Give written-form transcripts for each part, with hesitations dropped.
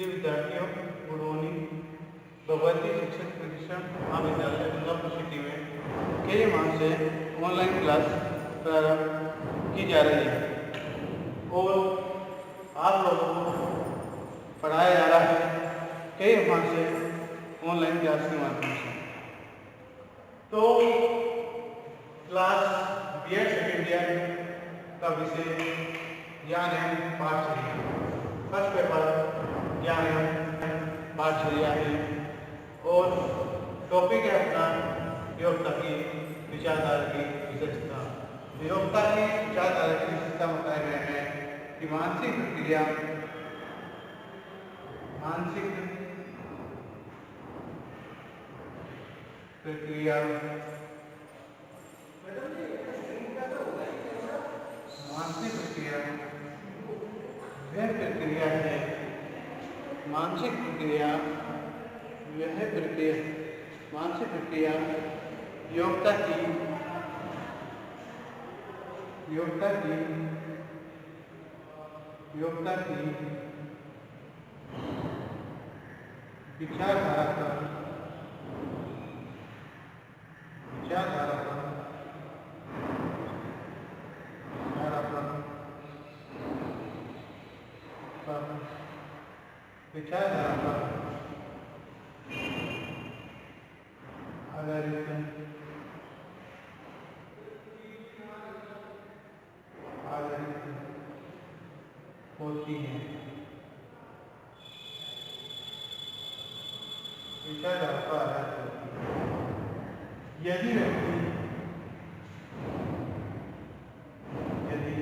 प्रिय विद्यार्थियों, good morning. Bhagwati शिक्षक प्रशिक्षण महाविद्यालय दुर्गापुर सिटी में कई माह से ऑनलाइन क्लास प्रारंभ की जा रही है और आप लोगों को पढ़ाया जा रहा है कई माह से ऑनलाइन क्लास के माध्यम से। तो क्लास बी.एड सेकेंड ईयर का विषय ज्ञान एवं पाठचर्या, फर्स्ट पेपर ज्ञान एवं पाठचर्या है और टॉपिक है अपना वियोक्ता की विचारधारा की विशेषता। वियोक्ता की विचारधारा की विशेषता बताए गए हैं कि मानसिक प्रक्रिया मानसिक प्रक्रिया वह प्रक्रिया है मानसिक प्रक्रिया वियोक्ता की विचारधारा पर आधारित होती है। विचारधारा पर आधारित होती है। यदि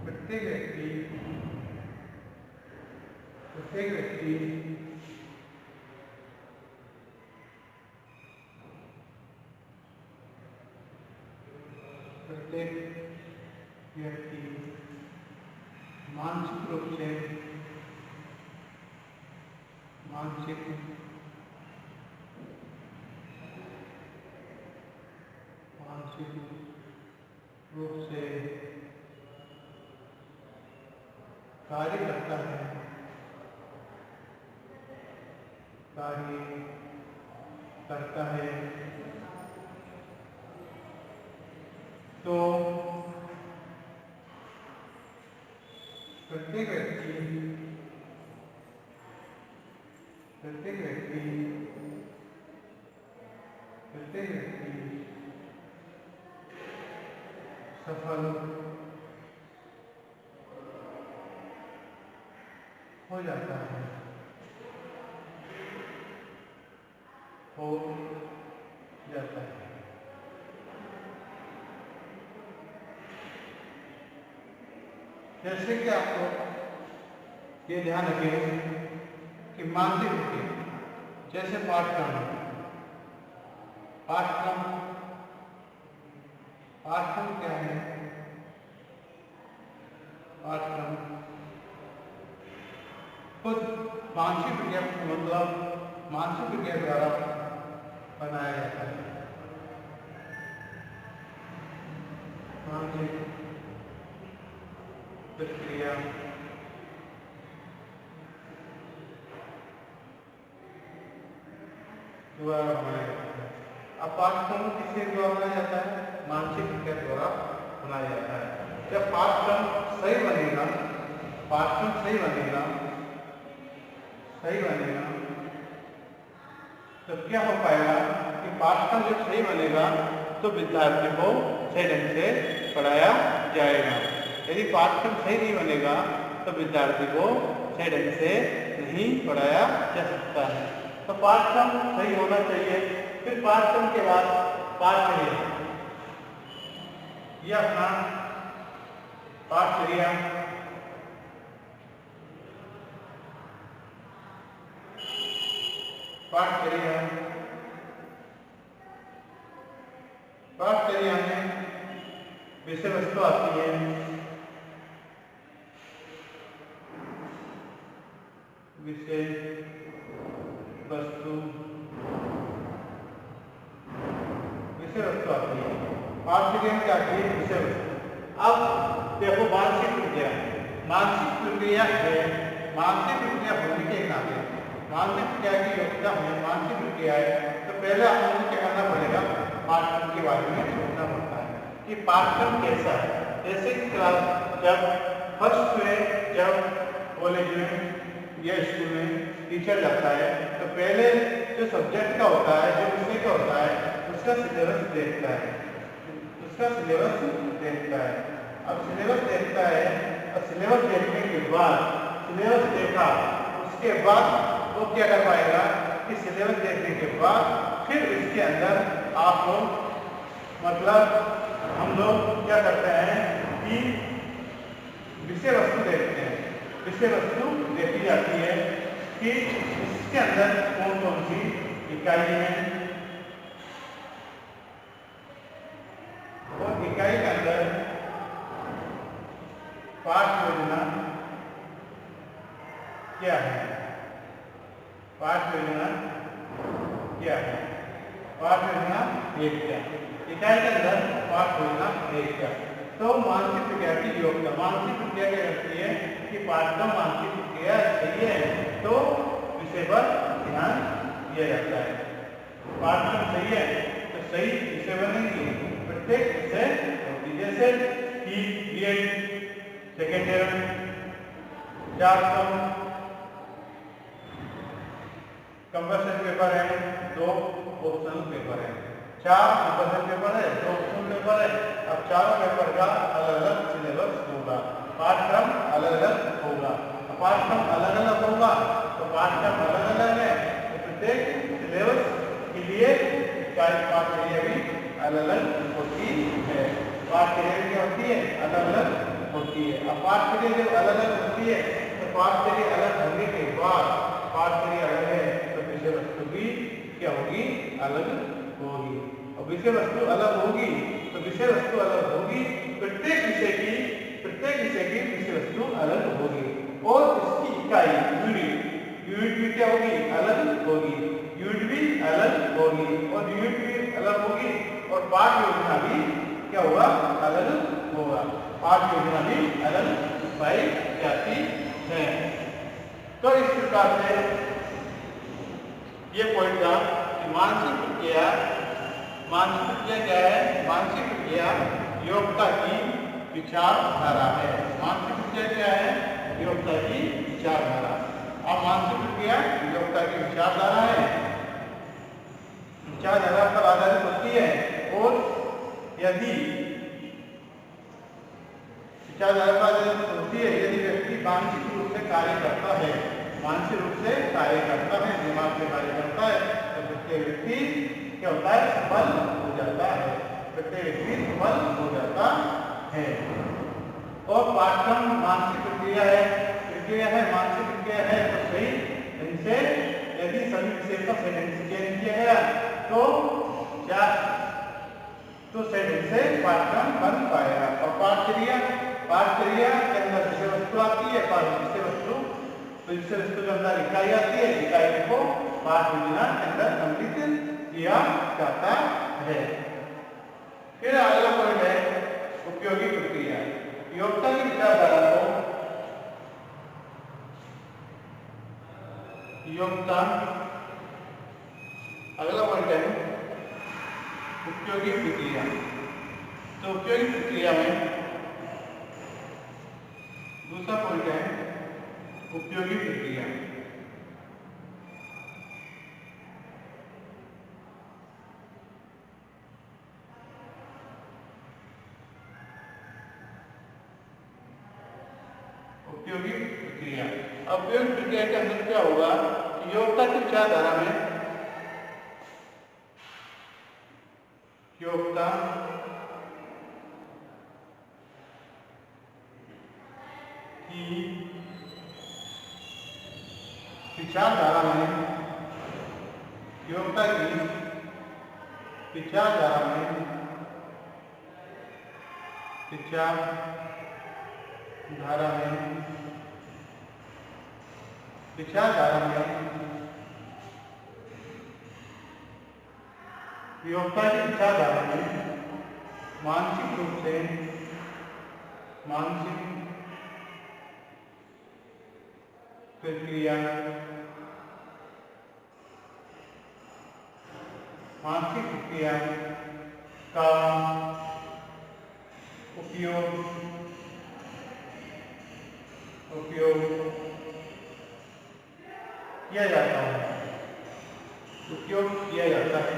प्रत्येक व्यक्ति मानसिक रूप से कार्य करता है तो प्रत्येक व्यक्ति सफल हो जाता है। जैसे कि आपको ये ध्यान रखें कि मानसिक प्रक्रिया जैसे पाठ्यक्रम क्या है? पाठ्यक्रम खुद मानसिक प्रक्रिया मतलब मानसिक प्रक्रिया द्वारा बनाया जाता है। मानसिक प्रक्रिया द्वारा बनाया जाता है। अब पाठ्यक्रम किसके द्वारा बनाया जाता है? मानसिक प्रक्रिया द्वारा बनाया जाता है। जब पाठ्यक्रम सही बनेगा तो क्या हो पाएगा कि पाठ्यक्रम जब सही बनेगा तो विद्यार्थी को सही ढंग से पढ़ाया जाएगा। यदि पाठ्यक्रम सही नहीं बनेगा तो विद्यार्थी को सही ढंग से नहीं पढ़ाया जा सकता है। तो पाठ्यक्रम सही होना चाहिए। फिर पाठ्यक्रम के बाद पाठचर्या, यह अपना पाठचर्या में विषय वस्तु आती है। विषय वस्तु आती है। पाठ्यक्रम में क्या आती है? विषय वस्तु। अब देखो मानसिक प्रक्रिया है मानसिक प्रक्रिया होने के नाते मानसिक प्रक्रिया की योग्यता में मानसिक प्रक्रिया है, तो पहले हम लोगों को क्या करना पड़ेगा, पाठ्यक्रम के बारे में सोचना पड़ता है कि पाठ्यक्रम कैसा है। जैसे कि क्लास जब फर्स्ट में जब कॉलेज में या स्कूल में टीचर जाता है तो पहले जो सब्जेक्ट का होता है, जो विषय का होता है, उसका सिलेबस देखता है, उसका सिलेबस देखता है। अब सिलेबस देखता है और सिलेबस देखने के बाद सिलेबस देखा उसके बाद वो क्या कर पाएगा कि सिलेबस देखने के बाद फिर इसके अंदर आप लोग मतलब हम लोग क्या करते हैं कि विषय वस्तु देखते हैं। विषय वस्तु देखी जाती है कि इसके अंदर कौन कौन सी इकाई है और इकाई के अंदर पाठ योजना क्या है, पाठ योजना क्या है, पाठ योजना एक क्या, इकाई के अंदर पाठ योजना एक क्या। तो मानसिक प्रक्रिया की योग्यता, मानसिक प्रक्रिया क्या करती है कि पाठ्यक्रम मानसिक प्रक्रिया सही है तो विषय पर ध्यान दिया जाता है। पाठ्यक्रम सही है तो सही विषय बनेंगे, प्रत्येक विषय होती है। जैसे कि बीएड सेकेंड ईयर में 400 कंपल्सरी पेपर है, 2 ऑप्शनल पेपर है, 4 कंपल्सरी पेपर है, 2 ऑप्शनल पेपर है। अब चारों पेपर का अलग अलग सिलेबस होगा, पाठ्यक्रम अलग अलग होगा। पाठ्यक्रम अलग अलग होगा तो पाठ्यक्रम अलग अलग है तो प्रत्येक सिलेबस के लिए पाठ्यक्रिया भी अलग अलग होती है। पाठ्यक्रिया क्या होती है, अलग अलग होती है। अब पाठ्यक्रिया जब अलग अलग होती है तो पाठ्यक्रिया अलग होने के बाद पाठ्यक्रिया अलग है तो विषय वस्तु भी क्या होगी, अलग होगी। और विषय वस्तु अलग होगी तो विषय वस्तु अलग होगी, प्रत्येक विषय की विषय वस्तु अलग होगी और इसकी इकाई यूनिट भी क्या होगी, अलग होगी, यूनिट भी अलग होगी और यूनिट भी अलग होगी और पाठ योजना भी क्या होगा, अलग होगा। पाठ योजना भी अलग पाई जाती है। तो इस प्रकार से ये पॉइंट था कि मानसिक प्रक्रिया क्या है, मानसिक प्रक्रिया योग्यता की विचारधारा है। मानसिक प्रक्रिया क्या है, योग्यता की विचारधारा। अब मानसिक प्रक्रिया योग्यता की विचारधारा है, विचारधारा पर आधारित होती है और यदि विचारधारा पर आधारित होती है यदि व्यक्ति मानसिक रूप से कार्य करता है, मानसिक रूप से कार्य करता है, दिमाग से कार्य करता है तो प्रत्येक व्यक्ति क्या होता है, सफल हो जाता है, प्रत्येक व्यक्ति सफल हो जाता है। और पाठ्यक्रम मानसिक प्रक्रिया है मानसिक प्रक्रिया है तो सही इनसे यदि सभी विषय का सही ढंग से चयन किया गया तो सही ढंग से पाठ्यक्रम बन पाएगा। और पाठ्यक्रिया के अंदर विषय वस्तु आती है, विषय वस्तु के अंदर इकाई आती है, इकाई को पाठ योजना के अंदर सम्मिलित किया जाता है। फिर अगला पॉइंट है उपयोगी प्रक्रिया। योग्यता की विचारधारा को योग्यता, अगला पॉइंट है उपयोगी प्रक्रिया। तो उपयोगी प्रक्रिया में दूसरा पॉइंट है उपयोगी प्रक्रिया। उपयोगी प्रक्रिया, अब उपयोगी प्रक्रिया के अंदर क्या होगा, योग्यता की विचारधारा में योग्यता की विचारधारा में योग्यता की विचारधारा में योग्यता की विचारधारा में मानसिक रूप से प्रक्रिया, मानसिक प्रक्रिया का उपयोग किया जाता है, उपयोग किया जाता है।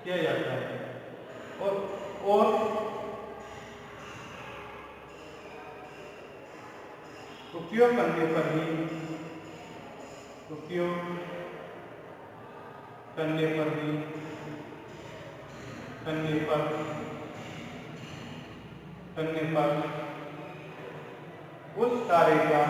किया जाता है और उपयोग करने पर ही उस कार्य का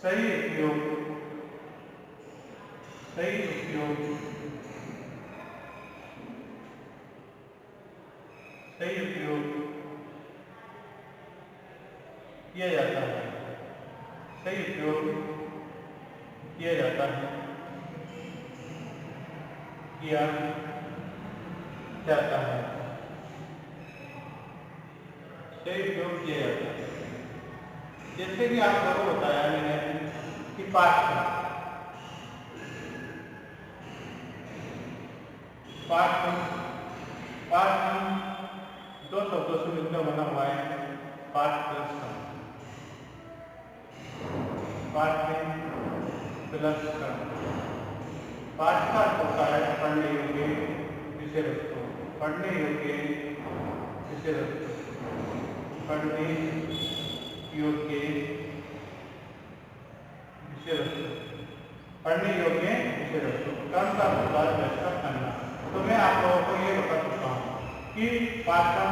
सही उपयोग किया जाता है, किया जाता है। सही उपयोग किया जाता है। जैसे कि आप लोगों को बताया मैंने कि पाठ्यक्रम दो शब्दों से मिलकर बना हुआ है। पाठ्यक्रम पाठ का अर्थ होता है पढ़ने योग्य विषय वस्तु, पढ़ने योग्य विषय वस्तु, पढ़ने योग्य विषय वस्तु, पढ़ने योग्य विषय वस्तु। कर्म का प्रकार व्यवस्था करना। तो मैं आप लोगों को ये बता सकता हूँ कि पाठ्यक्रम,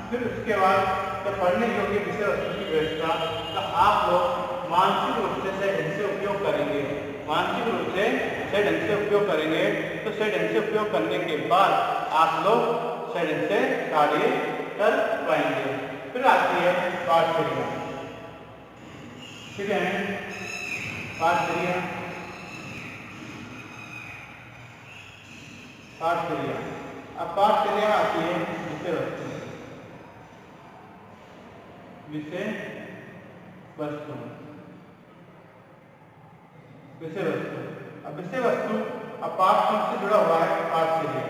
फिर उसके बाद जब पढ़ने योग्य विषय वस्तु की व्यवस्था का आप लोग मानसिक रूप से सही ढंग से उपयोग करेंगे। मानसिक रूप से सही ढंग से उपयोग करेंगे तो सही ढंग से उपयोग करने के बाद आप लोग सही ढंग से कार्य कर पाएंगे। फिर आती है पाठचर्या। ठीक है, पाठचर्या। अब पाठचर्या आती है विषय वस्तु। अब विषय वस्तु अब पाठ्यक्रम से जुड़ा हुआ है। पाठचर्या,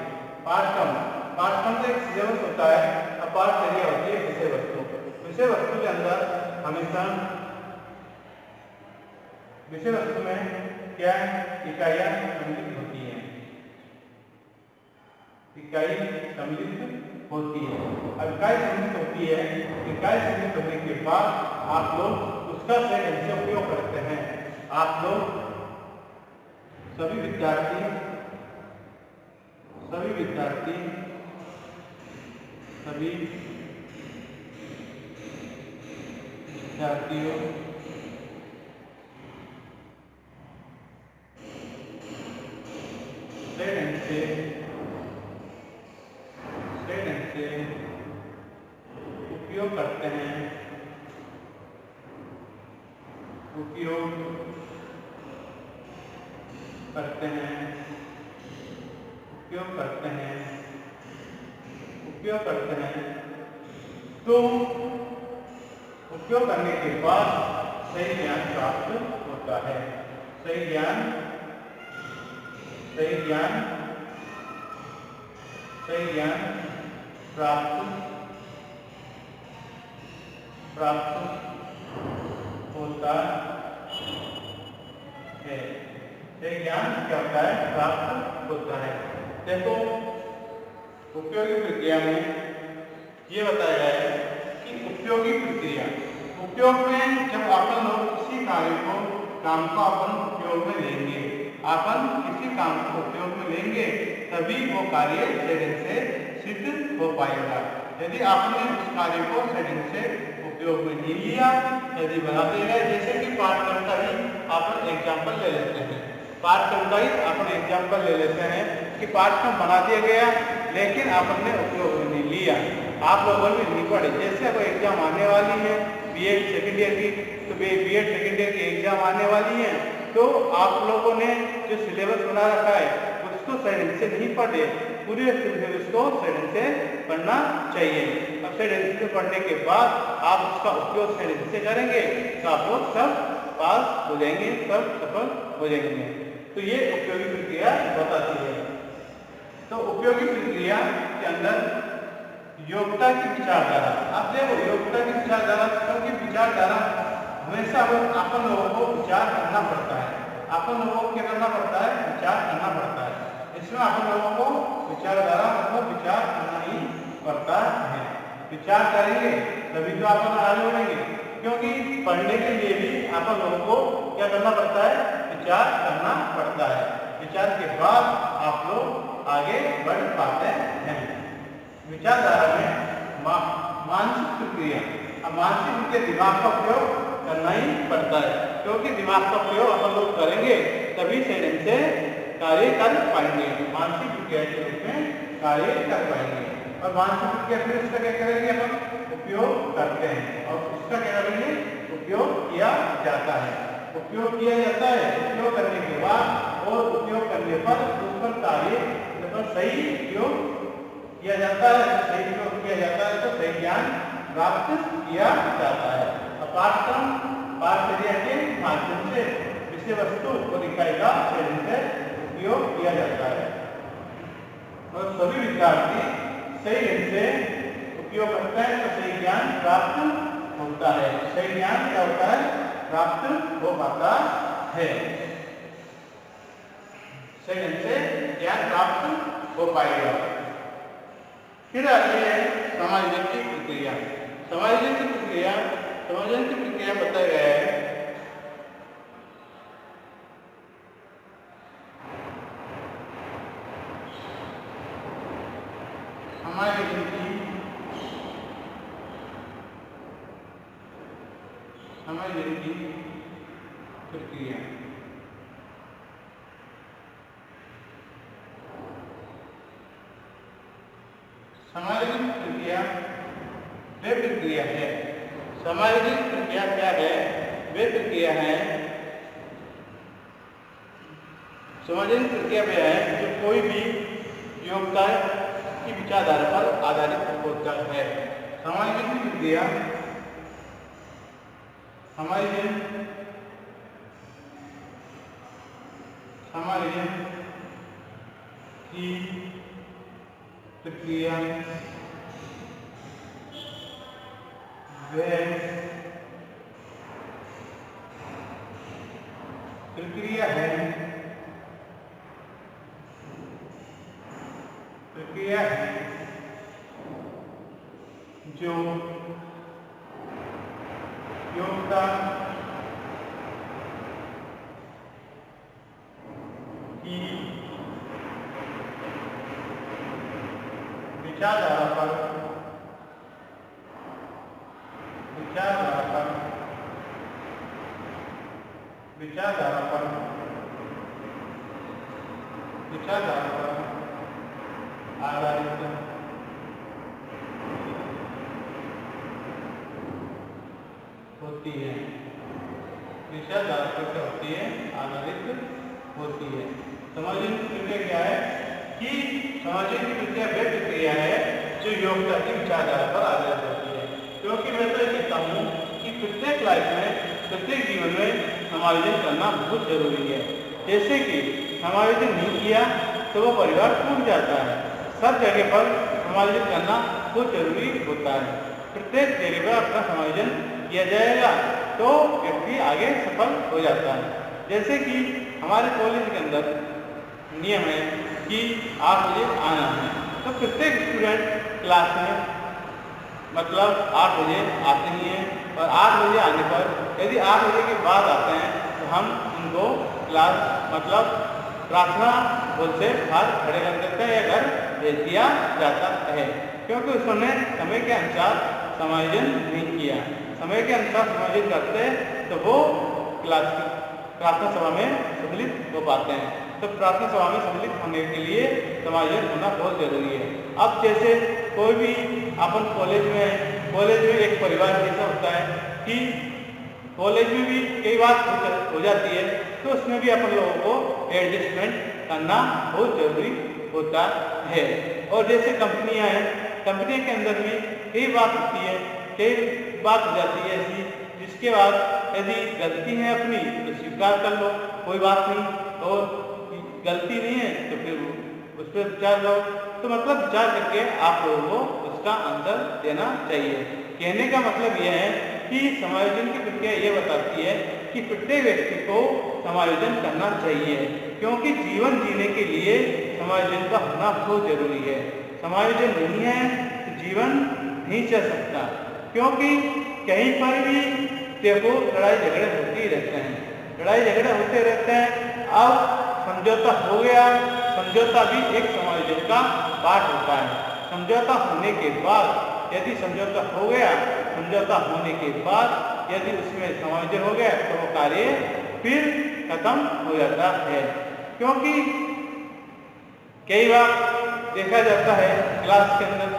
पाठ्यक्रम से एक सिलेबस होता है। अब पाठचर्या होती है विषय वस्तु। विषय वस्तु के अंदर हमेशा विषय वस्तु में क्या इकाइयां सम्मिलित होती हैं। इकाई सम्मिलित होती है। अब इकाई सम्मिलित होती है, इकाई सम्मिलित होने के बाद आप लोग उसका सही ढंग से उपयोग करते हैं। आप लोग सभी विद्यार्थियों सही ढंग से उपयोग करते हैं। तो उपयोग करने के बाद सही ज्ञान प्राप्त होता है। सही ज्ञान प्राप्त होता है। सही ज्ञान क्या होता है? प्राप्त होता है। देखो उपयोगी प्रक्रिया में ये बताया गया है कि उपयोगी प्रक्रिया, उपयोग में जब अपन लोग किसी कार्य को काम को अपन उपयोग में लेंगे, अपन किसी काम को उपयोग में लेंगे तभी वो कार्य सही ढंग से सिद्ध हो पाएगा। यदि आपने उस कार्य को सही ढंग से उपयोग में नहीं लिया, यदि बनाते रहे, जैसे कि पाठ्यक्रम का ही अपन एग्जाम्पल ले लेते हैं। पाठ्यक्रम का ही अपन एग्जाम्पल ले लेते हैं कि पाठ्यक्रम बना दिया गया लेकिन आपने उपयोग में नहीं लिया, आप लोगों ने नहीं पढ़े। जैसे अब एग्जाम आने वाली है बीएड सेकेंड ईयर की, तो बीएड सेकेंड ईयर की एग्जाम आने वाली है, तो आप लोगों ने जो सिलेबस बना रखा है उसको सही ढंग से नहीं पढ़े, पूरे सिलेबस को सही ढंग से पढ़ना चाहिए। अब सही ढंग से पढ़ने के बाद आप उसका उपयोग सही ढंग से करेंगे तो आप लोग सब पास हो जाएंगे, सब सफल हो जाएंगे। तो ये उपयोगी प्रक्रिया बताती है। तो उपयोगी प्रक्रिया के अंदर योग्यता की विचारधारा, अब देखो योग्यता की विचारधारा, क्योंकि विचारधारा हमेशा अपन लोगों को विचार करना पड़ता है, अपन लोगों को क्या करना पड़ता है, विचार करना पड़ता है। इसमें अपन लोगों को विचारधारा मतलब विचार करना ही पड़ता है। विचार करेंगे तभी तो अपन आगे बढ़ेंगे, क्योंकि पढ़ने के लिए भी अपन लोगों को क्या करना पड़ता है, विचार करना पड़ता है। विचार के बाद आप लोग आगे बढ़ पाते हैं। विचारधारा में मानसिक प्रक्रिया, अब मानसिक प्रक्रिया दिमाग का उपयोग करना ही पड़ता है, क्योंकि दिमाग का प्रयोग अपन लोग करेंगे तभी सही ढंग से कार्य कर पाएंगे, मानसिक प्रक्रिया के रूप में कार्य कर पाएंगे। और मानसिक प्रक्रिया फिर उसका क्या करेंगे, अपन उपयोग करते हैं और उसका क्या करेंगे, उपयोग किया जाता है। उपयोग किया जाता है, उपयोग करने के बाद और उपयोग करने पर उस पर कार्य सही उपयोग किया जाता है, सही उपयोग किया जाता है तो सही ज्ञान प्राप्त किया जाता है। पाठ्यक्रम पाठ्यक्रिया के माध्यम से विषय वस्तु और इकाई का सही से उपयोग किया जाता है और सभी विद्यार्थी सही ढंग से उपयोग करते हैं तो सही ज्ञान प्राप्त होता है। सही ज्ञान क्या होता है, प्राप्त हो पाता है, सही ढंग से ज्ञान प्राप्त हो पाएगा। फिर आती है समायोजन की प्रक्रिया। समायोजन की प्रक्रिया, समायोजन की प्रक्रिया बताया गया है समायोजन की प्रक्रिया। समायोजन प्रक्रिया वे प्रक्रिया है, समायोजन प्रक्रिया क्या है, वे प्रक्रिया है, समायोजन प्रक्रिया वे है जो कोई भी योग्यता की विचारधारा पर आधारित होता है। समायोजन की प्रक्रिया, समायोजन की प्रक्रिया वह प्रक्रिया है जो योग्यता की विचारधारा पर आधारित होती है। विचारधारा पर क्या होती है, आधारित होती है। समायोजन की प्रक्रिया क्या है कि समायोजन की प्रक्रिया वह प्रक्रिया है जो योग्यता की विचारधारा पर आधारित होती है। क्योंकि मैं तो कहता हूँ कि प्रत्येक लाइफ में, प्रत्येक जीवन में समायोजन करना बहुत जरूरी है। जैसे कि समायोजन नहीं किया तो वो परिवार टूट जाता है। सब जगह पर समायोजन करना बहुत जरूरी होता है। प्रत्येक जगह पर अपना समायोजन किया जाएगा तो व्यक्ति आगे सफल हो जाता है। जैसे कि हमारे कॉलेज के अंदर नियम है कि 8 बजे आना है, तो प्रत्येक स्टूडेंट क्लास में मतलब 8 बजे आते ही हैं और 8 बजे आने पर यदि 8 बजे के बाद आते हैं तो हम उनको क्लास मतलब प्रार्थना बोल से बाहर खड़े कर देते हैं या घर भेज दिया जाता है, क्योंकि उसने समय के अनुसार समायोजन नहीं किया। समय के अनुसार समायोजन करते तो वो क्लास प्रार्थना सभा में सम्मिलित हो पाते हैं। तो प्रार्थना सभा में सम्मिलित होने के लिए समायोजन होना बहुत जरूरी है। अब जैसे कोई भी अपन कॉलेज में एक परिवार जैसा होता है कि कॉलेज में भी कई बात हो जाती है, तो उसमें भी अपन लोगों को एडजस्टमेंट करना बहुत जरूरी होता है। और जैसे कंपनियां हैं, कंपनी के अंदर भी कई बात होती है, कई बात हो जाती है ऐसी, जिसके बाद यदि गलती है अपनी तो स्वीकार कर लो, कोई बात नहीं, और गलती नहीं है तो फिर उस पर विचार लो। तो मतलब विचार करके आप लोगों को उसका आंसर देना चाहिए। कहने का मतलब यह है कि समायोजन की प्रक्रिया ये बताती है कि प्रत्येक व्यक्ति को समायोजन करना चाहिए, क्योंकि जीवन जीने के लिए समायोजन का होना बहुत जरूरी है। समायोजन नहीं है तो जीवन नहीं चल सकता, क्योंकि कहीं पर भी देखो लड़ाई झगड़े होते ही रहते हैं, लड़ाई झगड़े होते रहते हैं। अब समझौता हो गया, समझौता भी एक समायोजन का पार्ट होता है। समझौता होने के बाद यदि समझौता हो गया, समझौता होने के बाद यदि उसमें समायोजन हो गया तो वो कार्य फिर खत्म हो जाता है। क्योंकि कई बार देखा जाता है क्लास के अंदर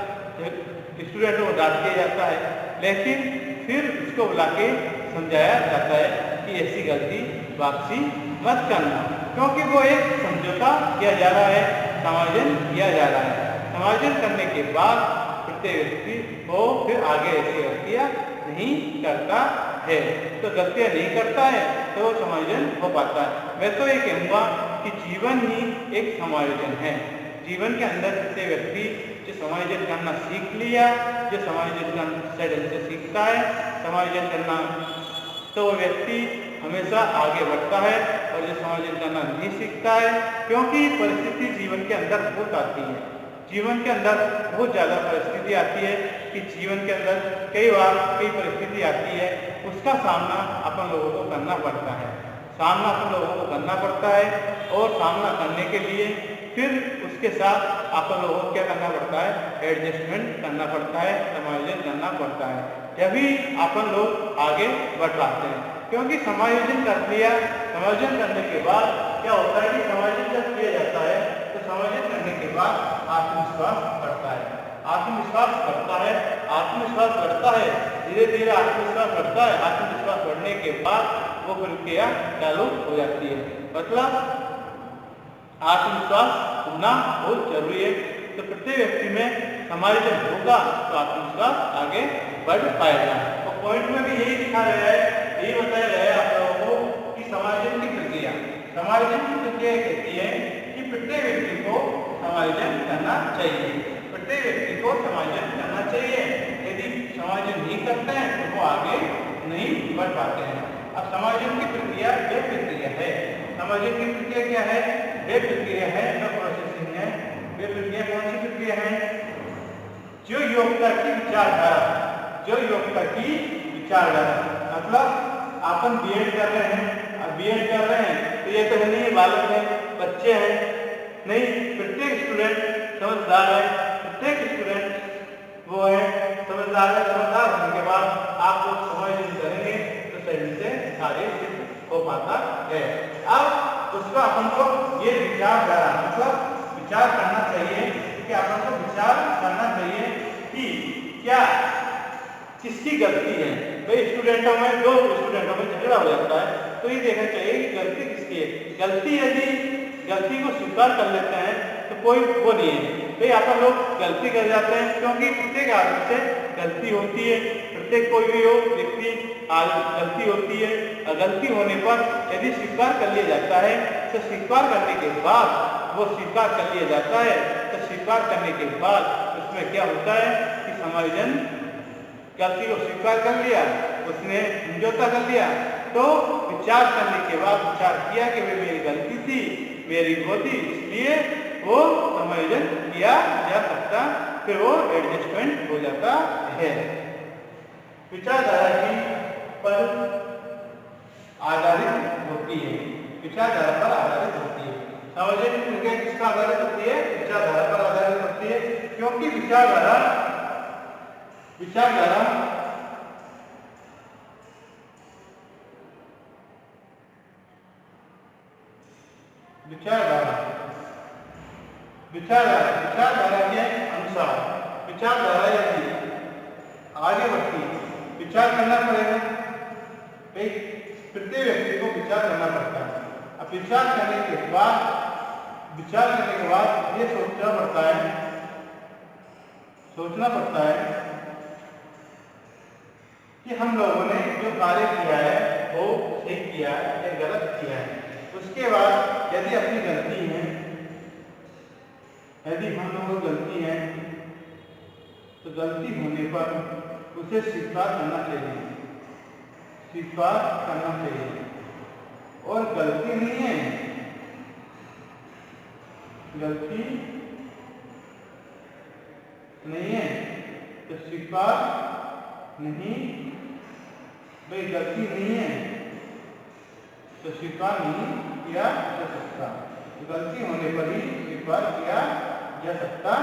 स्टूडेंटों को डांट दिया जाता है, लेकिन फिर उसको बुला के समझाया जाता है कि ऐसी गलती वापसी मत करना, क्योंकि वो एक समझौता किया जा रहा है, समायोजन किया जा रहा है। समायोजन करने के बाद प्रत्येक व्यक्ति को फिर आगे ऐसी गलतियां नहीं करता है। तो गलतियां नहीं करता है तो समायोजन हो पाता है। मैं तो ये कहूँगा कि जीवन ही एक समायोजन है। जीवन के अंदर जैसे व्यक्ति जो समायोजन करना सीख लिया, जो समायोजन करना सही ढंग से सीखता है, समायोजन करना, तो वो व्यक्ति हमेशा आगे बढ़ता है। और जो समायोजन करना नहीं सीखता है, क्योंकि परिस्थिति जीवन के अंदर बहुत आती है, जीवन के अंदर बहुत ज़्यादा परिस्थिति आती है कि जीवन के अंदर कई बार कई परिस्थिति आती है, उसका सामना अपन लोगों को करना पड़ता है, सामना अपन लोगों को करना पड़ता है। और सामना करने के लिए फिर उसके साथ अपन लोगों को क्या करना पड़ता है, एडजस्टमेंट करना पड़ता है, समायोजन करना पड़ता है, तभी अपन लोग आगे बढ़ पाते हैं। क्योंकि समायोजन कर लिया, समायोजन करने के बाद क्या होता है कि समायोजन जब किया जाता है तो समायोजन करने के बाद आत्मविश्वास बढ़ता है, आत्मविश्वास बढ़ता है, आत्मविश्वास बढ़ता है, धीरे धीरे आत्मविश्वास बढ़ता है। आत्मविश्वास बढ़ने के बाद वो प्रक्रिया चालू हो जाती है। मतलब आत्मविश्वास होना बहुत जरूरी है। तो प्रत्येक व्यक्ति में समायोजन होगा तो आत्मविश्वास आगे बढ़ पाएगा। तो पॉइंट में भी यही दिखा रहा है, यही बताया गया है आप लोगों को कि समायोजन की प्रक्रिया, समायोजन की प्रक्रिया कहती है कि प्रत्येक व्यक्ति को समायोजन करना चाहिए, प्रत्येक व्यक्ति को समायोजन करना चाहिए। यदि समायोजन नहीं करते हैं तो वो आगे नहीं बढ़ पाते हैं। अब समायोजन की प्रक्रिया वे प्रक्रिया है, समायोजन की प्रक्रिया क्या है, वे प्रक्रिया है जो प्रोसेसिंग है। वे प्रक्रिया कौन सी प्रक्रिया है, जो योग्यता की विचारधारा, जो योग्यता की विचारधारा। मतलब अपन बीएड कर रहे हैं, अब बीएड कर रहे हैं तो ये तो नहीं बालक है, बच्चे हैं, नहीं, प्रत्येक स्टूडेंट समझदार है, प्रत्येक स्टूडेंट वो है समझदार है। समझदार होने के बाद आप लोग समायोजन करेंगे तो सही से कार्य सिद्ध हो पाता है। अब उसका अपन को ये विचारधारा, मतलब विचार करना चाहिए कि अपन को विचार करना चाहिए कि क्या किसकी गलती है। भाई स्टूडेंटों में, दो स्टूडेंटों में झगड़ा हो जाता है तो ये देखना चाहिए कि गलती किसकी है। गलती यदि गलती को स्वीकार कर लेते हैं तो कोई वो नहीं है। भाई आप लोग गलती कर जाते हैं, क्योंकि प्रत्येक आदमी से गलती होती है, प्रत्येक कोई भी हो व्यक्ति गलती होती है। और गलती होने पर यदि स्वीकार कर लिया जाता है तो स्वीकार करने के बाद वो स्वीकार कर लिया जाता है, तो स्वीकार करने के बाद उसमें क्या होता है कि समायोजन, गलती को स्वीकार कर लिया, उसने समझौता कर लिया, तो विचार करने के बाद विचार किया कि भाई मेरी गलती थी, मेरी वो थी, इसलिए वो समायोजन किया जा सकता, फिर वो एडजस्टमेंट हो जाता है। विचारधारा की पर आधारित होती है, विचारधारा पर आधारित होती है। समायोजन की प्रक्रिया किसका आधारित होती है, विचारधारा पर आधारित होती है। क्योंकि विचारधारा विचारधारा विचारधारा के अनुसार विचारधारा यदि आगे बढ़ती है, विचार करना पड़ेगा, प्रत्येक व्यक्ति को विचार करना पड़ता है। अब विचार करने के बाद ये सोचना पड़ता है कि हम लोगों ने जो कार्य किया है वो सही किया है या गलत किया है। उसके बाद यदि अपनी गलती है, यदि हम लोगों को गलती है तो गलती होने पर उसे स्वीकार करना चाहिए, और गलती नहीं है तो स्वीकार नहीं, गलती नहीं है तो स्वीकार नहीं किया जा सकता, गलती होने पर ही स्वीकार किया जा सकता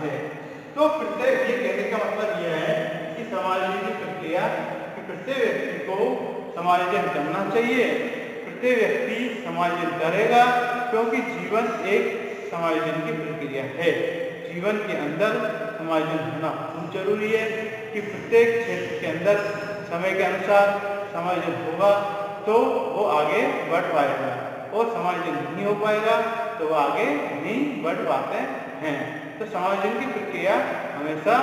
है। तो प्रत्येक, ये कहने का मतलब यह है कि समायोजन की प्रक्रिया कि प्रत्येक व्यक्ति को समायोजन करना चाहिए, प्रत्येक व्यक्ति समायोजन करेगा, क्योंकि जीवन एक समायोजन की प्रक्रिया है। जीवन के अंदर समायोजन होना बहुत जरूरी है कि प्रत्येक क्षेत्र के अंदर समय के अनुसार समायोजन होगा तो वो आगे बढ़ पाएगा, और समायोजन नहीं हो पाएगा तो वो आगे नहीं बढ़ पाते हैं। तो समायोजन की प्रक्रिया हमेशा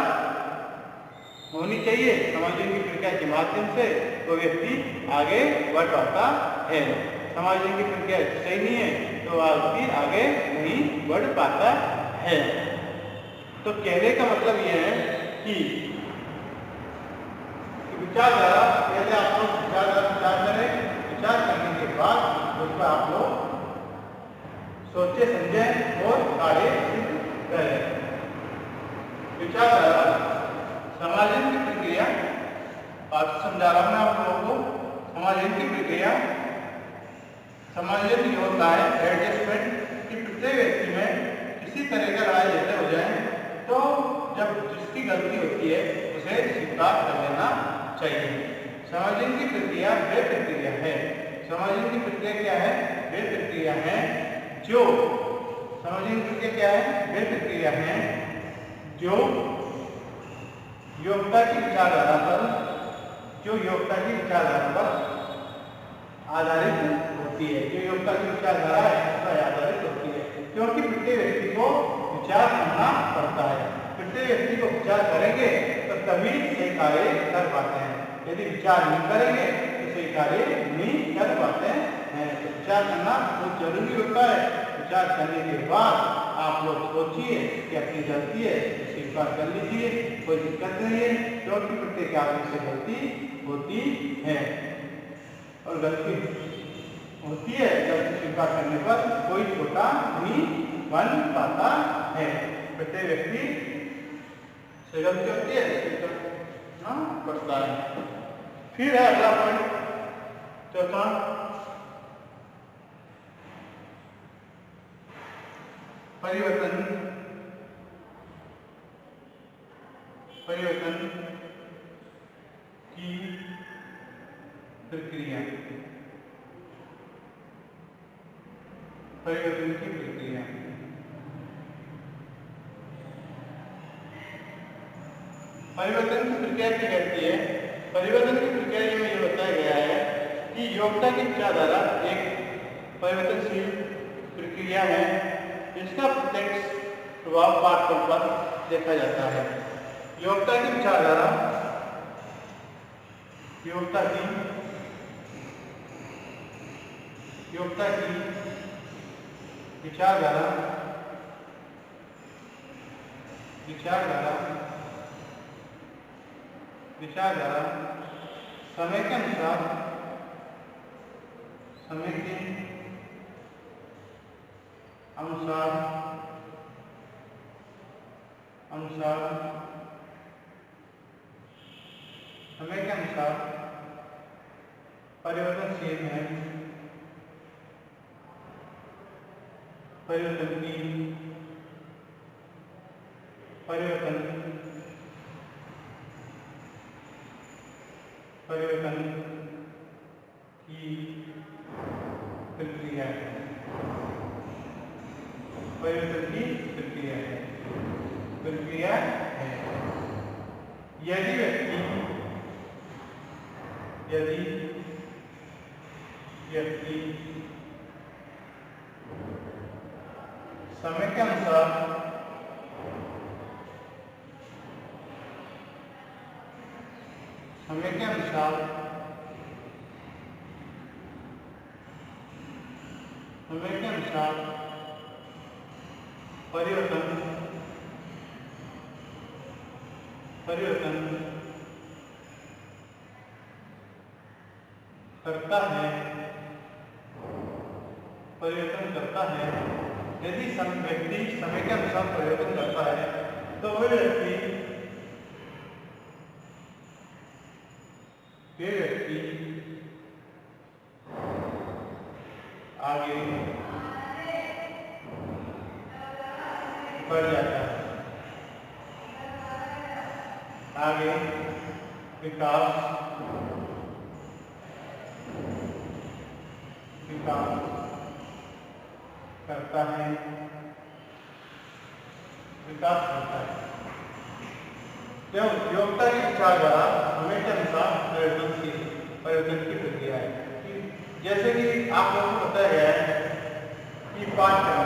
होनी चाहिए। समायोजन की प्रक्रिया के माध्यम से वो व्यक्ति आगे बढ़ पाता है। समायोजन की प्रक्रिया सही नहीं है तो व्यक्ति आगे नहीं बढ़ पाता है। तो कहने का मतलब यह है कि विचारधारा, पहले आप लोग विचार करें, विचार करने के बाद उस पर आप लोग सोचे समझे और कार्य सिद्ध करें। विचारधारा समायोजन की प्रक्रिया, आप समझा रहा हूं मैं आप लोगों को। समायोजन की प्रक्रिया, समायोजन ये होता है एडजस्टमेंट, कि प्रत्येक व्यक्ति में किसी तरह का राय झगड़े हो जाए तो जब जिसकी गलती होती है उसे स्वीकार कर लेना चाहिए। समायोजन की प्रक्रिया वे प्रक्रिया है, समायोजन की प्रक्रिया क्या है? वे प्रक्रिया है जो, समायोजन की प्रक्रिया क्या है? वे प्रक्रिया है जो योग्यता की विचारधारा पर आधारित होती है। जो योग्यता की विचारधारा है उस पर आधारित होती है, क्योंकि प्रत्येक व्यक्ति को विचार करना पड़ता है। प्रत्येक व्यक्ति को विचार करेंगे तो तभी सही कार्य कर पाते हैं। यदि विचार नहीं करेंगे तो सही कार्य नहीं कर पाते हैं। तो विचार करना बहुत जरूरी होता है। विचार करने के बाद आप लोग सोचिए कि अपनी गलती है, स्वीकार कर लीजिए, कोई दिक्कत नहीं है, क्योंकि प्रत्येक आदमी से गलती होती है और गलती होती है। गलती स्वीकार करने पर कोई छोटा नहीं बन पाता है। प्रत्येक व्यक्ति से गलती होती है बढ़ता है। फिर है अगला पॉइंट, चौथा, परिवर्तन की प्रक्रिया। परिवर्तन की प्रक्रिया, परिवर्तन की प्रक्रिया क्या कहती है? परिवर्तन की प्रक्रिया में ये बताया गया है कि योग्यता की विचारधारा एक परिवर्तनशील प्रक्रिया है, जिसका प्रत्यक्ष प्रभाव पाठ्यक्रम पर देखा जाता है। योग्यता की विचारधारा, योग्यता की विचारधारा समय के अनुसार परिवर्तनशील है। परिवर्तन की प्रक्रिया है। प्रक्रिया है। यदि व्यक्ति समय के अनुसार परिवर्तन करता है, यदि व्यक्ति समय के अनुसार परिवर्तन करता है तो वह व्यक्ति आगे बढ़ जाता है, आगे विकास करता है। यह उपयोगिता की विचार द्वारा समय के अनुसार परिवर्तन की प्रक्रिया है। जैसे कि आप लोगों को बताया गया है कि पाठ्यक्रम